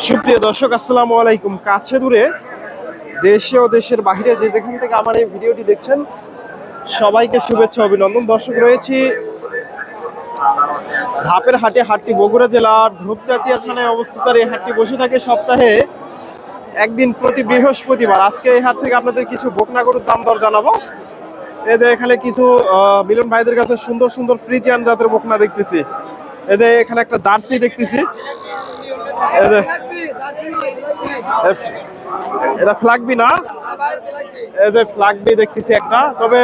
সুপ্রিয় দর্শক, আসসালামু আলাইকুম। কাছে দূরে, দেশে ও দেশের বাইরে যে যেখান থেকে আমার এই ভিডিওটি দেখছেন, সবাইকে শুভেচ্ছা অভিনন্দন। দর্শক, রয়েছি ধাপের হাটটি বগুড়া জেলার ধূপচাচিয়া থানায় অবস্থিত। এই হাটটি বসে থাকে সপ্তাহে একদিন প্রতি বৃহস্পতিবার। আজকে এই হাট থেকে আপনাদের কিছু বকনা গরুর দাম দর জানাবো। এই যে এখানে কিছু মিলন ভাইদের কাছে সুন্দর সুন্দর ফ্রিজিয়ান জাতের বকনা দেখতেছি। এই যে এখানে একটা জার্সি দেখতেছি। এটা ফ্ল্যাগবি না, এই যে ফ্ল্যাগবি দেখতেছি একটা। তবে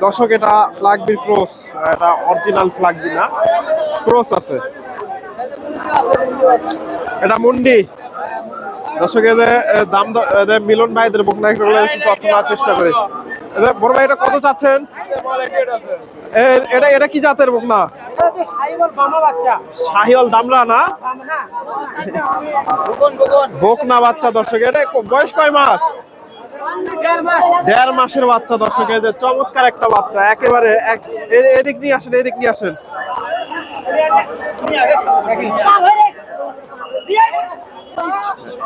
দর্শক, এটা ফ্ল্যাগবির ক্রস, এটা অরিজিনাল ফ্ল্যাগবি না, ক্রস আছে। এটা মুন্ডি। দর্শক, এদের দাম মিলন ভাইদের বকনা একটু তথ্য নেওয়ার চেষ্টা করি। বড় ভাই, এটা কত চাচ্ছেন? এটা এটা কি জাতের বকনা? শাহিওয়াল দামরা না, বকনা বাচ্চা। দর্শক, এটা বয়স কয় মাস? 1.5 মাসের বাচ্চা। দর্শক, এই যে চমৎকার একটা বাচ্চা, একেবারে এদিক নিয়ে আসেন, এদিক নিয়ে আসেন।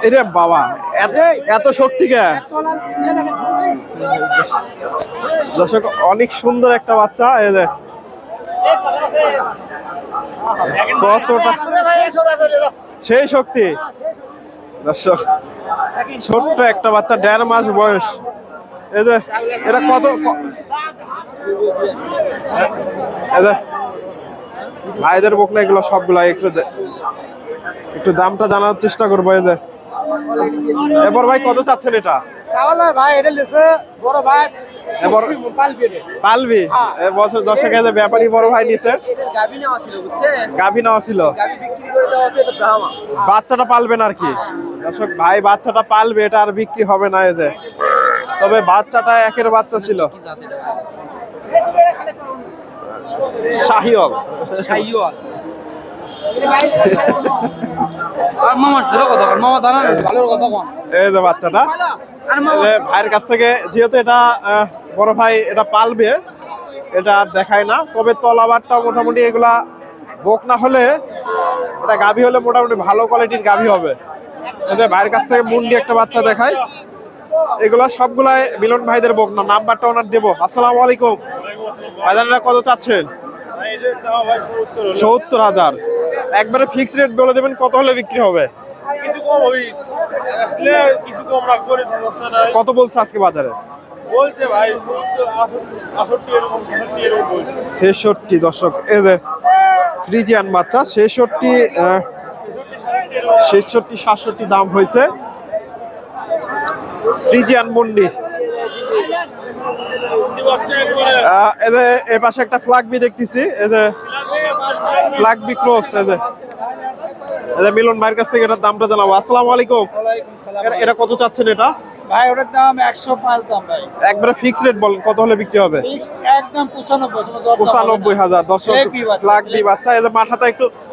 এরে বাবা, এত শক্তি কে? দর্শক, অনেক সুন্দর একটা বাচ্চা। এই যে কতটা সেই শক্তি। দর্শক, ছোট্ট একটা বাচ্চা, 1.5 মাস বয়স। এই যে এটা কত? ভাইদের বকনা এগুলো সবগুলো একটু দামটা জানার চেষ্টা করবো। এই যে এবার ভাই, কত চাচ্ছেন এটা? ভাই এটা লিখে বড় ভাই পালবি বছর 10 টাকা ব্যাপারী বড় ভাই নিছে। গাভী নেওয়া ছিল, বাচ্চাটা পালবেন আর কি। দর্শক ভাই, বাচ্চাটা পালবে, এটা আর বিক্রি হবে না। এই যে তবে বাচ্চাটা একের বাচ্চা ছিল। শাহিওয়াল। এই যে বাচ্চাটা ভাইয়ের কাছ থেকে, যেহেতু এটা বড় ভাই এটা পালবে, এটা দেখায় না। তবে তলাবারটা মোটামুটি, এগুলা বকনা হলে, এটা গাভী হলে মোটামুটি ভালো কোয়ালিটির গাভী হবে। এই যে ভাইয়ের কাছ থেকে মুন্ডি একটা বাচ্চা দেখায়। এগুলা সবগুলাই মিলন ভাইদের বকনা। নাম্বারটা ওনার দেবো। আসসালামু আলাইকুম। ভাইজানরা কত চাচ্ছেন? 70,000। একবারে ফিক্স রেট বলে দেবেন, কত হলে বিক্রি হবে? কত বলছে আজকে বাজারে? 66। দর্শক, এই যে ফ্রিজিয়ান বাচ্চা, 66-67 দাম হয়েছে। ফ্রিজিয়ান মুন্ডি। এ পাশে একটা ফ্ল্যাগবি দেখতেছি। এই যে ফ্ল্যাগবি ক্রস। এই যে মিলন ভাইয়ের কাছ থেকে এটার দামটা জানাবো। আসসালামু আলাইকুম। এটা কত চাচ্ছেন এটা? ভাই ওটার দাম 105 দাম ভাই। একবারে ফিক্স রেট বলেন, কত হলে বিক্রি হবে? একদম 95। 95,000। দর্শক, ফ্ল্যাগবি বাচ্চা। এই যে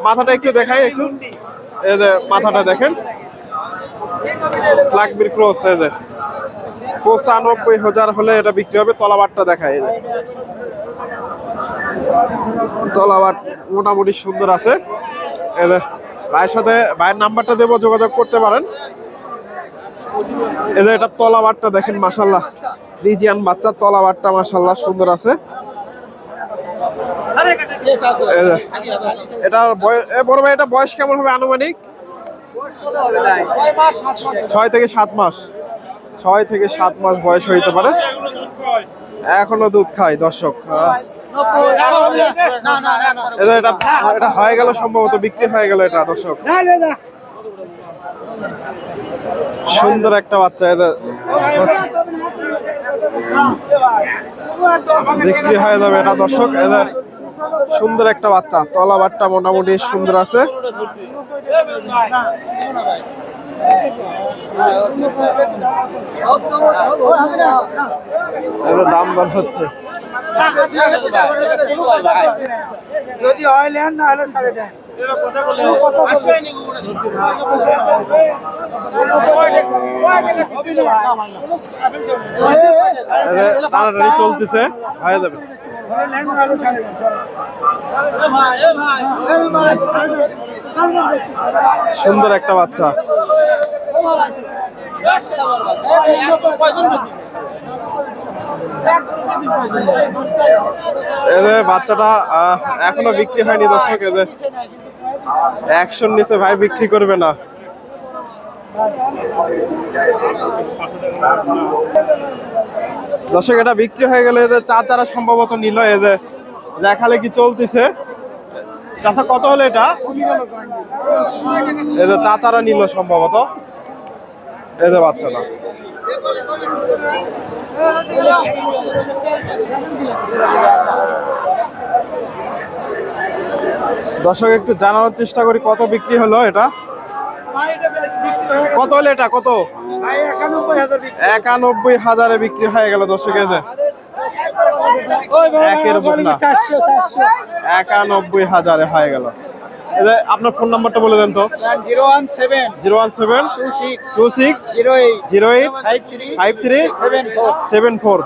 মাথাটা একটু দেখাই একটু। এই যে মাথাটা দেখেন, ফ্ল্যাগবির ক্রস। এই যে 95,000 হলে এটা বিক্রি হবে। তলাবারটা দেখায়, তলাবার মোটামুটি সুন্দর আছে। এই যে ভাইয়ের সাথে, ভাইয়ের নাম্বারটা দেবো, যোগাযোগ করতে পারেন। এই যে এটা তলাবারটা দেখেন, মাশাআল্লাহ, ফ্রিজিয়ান বাচ্চা। তলাবারটা মাশাআল্লাহ সুন্দর আছে। এটা বড় ভাই, এটা বয়স কেমন হবে আনুমানিক? 6 থেকে 7 মাস। 6 থেকে 7 মাস বয়স হইতে পারে। এখনো দুধ খায়। দর্শক, এটা হয়ে গেল, সম্ভবত বিক্রি হয়ে গেল এটা। দর্শক, সুন্দর একটা বাচ্চা, এটা বিক্রি হয়ে যাবে এটা। দর্শক, এটা সুন্দর একটা বাচ্চা। তলাবারটা মোটামুটি সুন্দর আছে। দাম দর হচ্ছে, যদি হয় নেন, না হলে ছাড়ে দেন। তাড়াতাড়ি চলতেছে, হয়ে যাবে। নেন না হলে সাড়ে দেন। সুন্দর একটা বাচ্চা। এদের বাচ্চাটা এখনো বিক্রি হয়নি দর্শক। এদের 100 নিচে ভাই বিক্রি করবে না। দর্শক এটা বিক্রি হয়ে গেলে এদের চাচারা সম্ভবত নিল। এদের দেখালে কি চলতেছে। চাচা কত হলো এটা? এদের চাচারা নিল সম্ভবত। এদের বাচ্চাটা দর্শক একটু জানানোর চেষ্টা করি কত বিক্রি হলো এটা। কত হলো এটা? কত? 91,000 বিক্রি হয়ে গেল দর্শক। এই যে একের বকনা 91,000 হয়ে গেল। এই যে আপনার ফোন নাম্বারটা বলে দেন তো। 017 26 08 53 74।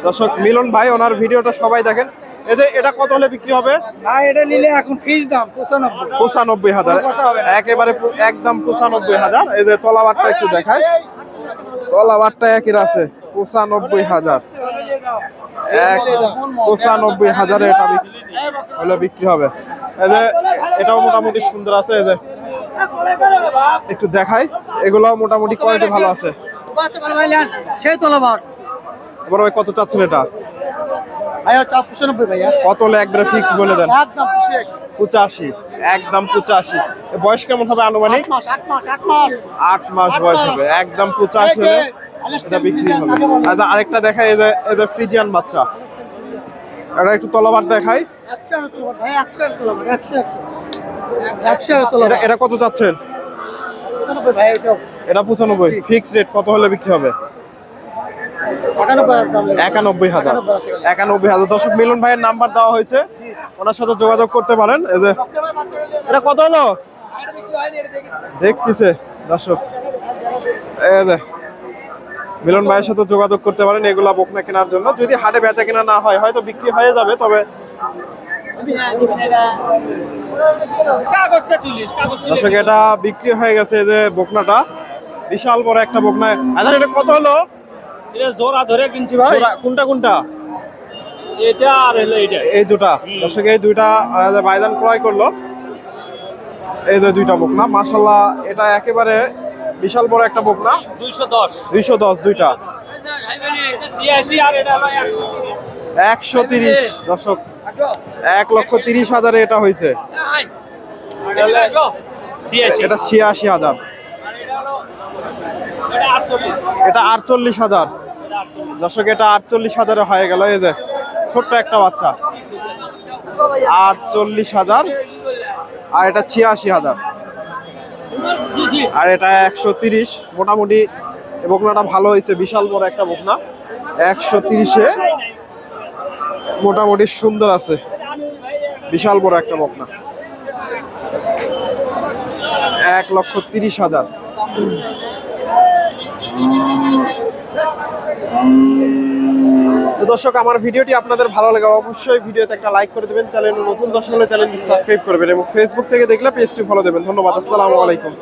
দর্শক মিলন ভাই ওনার ভিডিওটা সবাই দেখেন। এই যে এটা কত হলে বিক্রি হবে? ভাই এটা নিলে এখন ফিক্স দাম 95,000 একেবারে একদম 95,000। এই যে তলাবারটা একটু দেখায়। তলাবারটা একই আছে 95,000। 95,000 এটা হলে বিক্রি হবে। এই যে এটাও মোটামুটি সুন্দর আছে। এই যে একটু দেখাই, এগুলো মোটামুটি কোয়ালিটি ভালো আছে। সেই তলাবার এবার ভাই কত চাচ্ছেন এটা? ভাইয়া 95 ভাইয়া কত হলে একবারে ফিক্স বলে দেন? একদম 85 একদম 85। বয়স কেমন হবে আনুমানিক? 8 মাস বয়স হবে। একদম 85 হলে এটা বিক্রি হবে। আচ্ছা আরেকটা দেখাই। এই যে ফ্রিজিয়ান বাচ্চা, এটা একটু তলাবার দেখাই। এটা কত চাচ্ছেন? এটা 95। ফিক্স রেট কত হলে বিক্রি হবে? 91,000। 91,000। দর্শক মিলন ভাইয়ের নাম্বার দেওয়া হয়েছে, ওনার সাথে যোগাযোগ করতে পারেন। এই যে এটা কত হলো দেখতেছে দর্শক। এই যে মিলন ভাইয়ের সাথে যোগাযোগ করতে পারেন এগুলা বকনা কেনার জন্য। যদি হাটে বেচা কেনা না হয় হয়তো বিক্রি হয়ে যাবে, তবে দর্শক এটা বিক্রি হয়ে গেছে। এই যে বকনাটা বিশাল বড় একটা বকনা। আচ্ছা এটা কত হলো? জোড়া ধরে কিনছি ভাই। কোনটা কোনটা? এটা আর হলো এটা, এই দুটা। দর্শক এই দুইটা ভাইজান ক্রয় করলো। এই যে দুইটা বকনা মাশাআল্লাহ, এটা একেবারে বিশাল বড় একটা বকনা। 210 দুইটা। 86 আর এটা হলো 130। দর্শক 1,30,000 এটা হয়েছে। এটা 86,000। এটা 48,000। দর্শক এটা 48,000 হয়ে গেল। এই যে ছোট্ট একটা বাচ্চা 48,000। আর এটা 86,000। আর এটা 130। মোটামুটি বকনাটা ভালো হয়েছে, বিশাল বড় একটা বকনা। 130-এ মোটামুটি সুন্দর আছে, বিশাল বড় একটা বকনা। 1,30,000। দর্শক আমার ভিডিওটি আপনাদের ভালো লাগে অবশ্যই ভিডিওতে একটা লাইক করে দেবেন। চ্যানেল নতুন দর্শক হলে চ্যানেলটি সাবস্ক্রাইব করবেন এবং ফেসবুক থেকে দেখলে পেজটি ফলো দেবেন। ধন্যবাদ। আসসালামু আলাইকুম।